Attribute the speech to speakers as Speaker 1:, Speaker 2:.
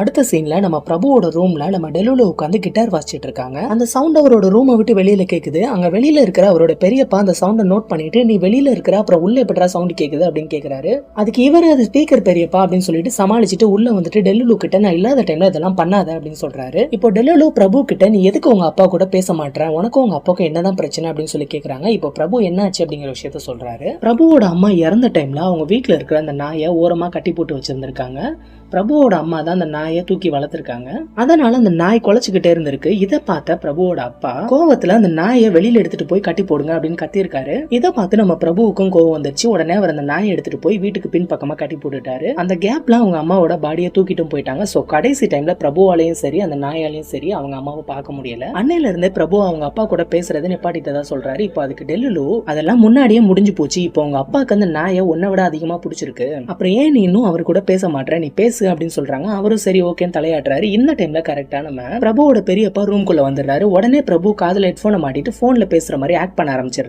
Speaker 1: அடுத்த சீன்ல நம்ம பிரபுவோட ரூம்ல நம்ம டெலுல உட்காந்து கிட்டார் வாசிச்சிட்டு இருக்காங்க. அந்த சவுண்ட் அவரோட ரூமை விட்டு வெளியில கேக்குது. அங்க வெளியில இருக்கிற அவரோட பெரியப்பா அந்த சவுண்ட நோட் பண்ணிட்டு, நீ வெளியில இருக்கிற அப்புறம் உள்ள எப்படா சவுண்ட் கேக்குது அப்படின்னு கேக்குறாரு. அதுக்கு இவரு அது ஸ்பீக்கர் பெரியப்பா அப்படின்னு சொல்லிட்டு சமாளிச்சுட்டு உள்ள வந்துட்டு டெலுலு கிட்ட நான் இல்லாத டைம்ல இதெல்லாம் பண்ணாத அப்படின்னு சொல்றாரு. இப்போ டெலுலு பிரபு கிட்ட நீ எதுக்கு உங்க அப்பா கூட பேச மாட்டேற, உனக்கும் உங்க அப்பாவுக்கும் என்னதான் பிரச்சனை அப்படின்னு சொல்லி கேக்குறாங்க. இப்போ பிரபு என்னாச்சு அப்படிங்கிற விஷயத்த சொல்றாரு. பிரபுவோட அம்மா இறந்த டைம்ல அவங்க வீட்டுல இருக்கிற அந்த நாயை ஓரமா கட்டி போட்டு வச்சிருந்திருக்காங்க. பிரபுவோட அம்மா தான் அந்த நாயை தூக்கி வளர்த்திருக்காங்க. அதனால அந்த நாய் குலைச்சுக்கிட்டே இருந்திருக்கு. இதை பார்த்த பிரபுவோட அப்பா கோவத்துல அந்த நாயை வெளியில எடுத்துட்டு போய் கட்டி போடுங்க அப்படின்னு கத்திருக்காரு. இதை பார்த்து நம்ம பிரபுவுக்கும் கோவம் வந்துருச்சு. உடனே அவர் அந்த நாயை எடுத்துட்டு போய் வீட்டுக்கு பின் பக்கமா கட்டி போட்டுட்டாரு. அந்த கேப்ல அவங்க அம்மாவோட பாடியை தூக்கிட்டும் போயிட்டாங்க. சோ கடைசி டைம்ல பிரபுவாலையும் சரி அந்த நாயாலையும் சரி அவங்க அம்மாவை பார்க்க முடியல. அன்னையில இருந்தே பிரபு அவங்க அப்பா கூட பேசுறதை நிப்பாட்டிட்டதா சொல்றாரு. இப்போ அதுக்கு டெல்லுலு அதெல்லாம் முன்னாடியே முடிஞ்சு போச்சு. இப்போ உங்க அப்பாவுக்கு அந்த நாயை உன்னை விட அதிகமா பிடிச்சிருக்கு, அப்புறம் ஏன் நீ இன்னும் அவர் கூட பேச மாட்டேற, நீ பேசு அப்படின்னு சொல்றாங்க. அவரும் சரி ஓகேன்னு தலையாட்டுறாரு. இந்த டைம்ல கரெக்டா நம்ம பிரபுவோட பெரியப்பா ரூம்குள்ள வந்துடுறாரு. உடனே பிரபு காதுல ஹெட்போனை மாட்டிட்டு போன்ல பேசுற மாதிரி ஆக்ட் பண்ண ஆரம்பிச்சிருக்காரு.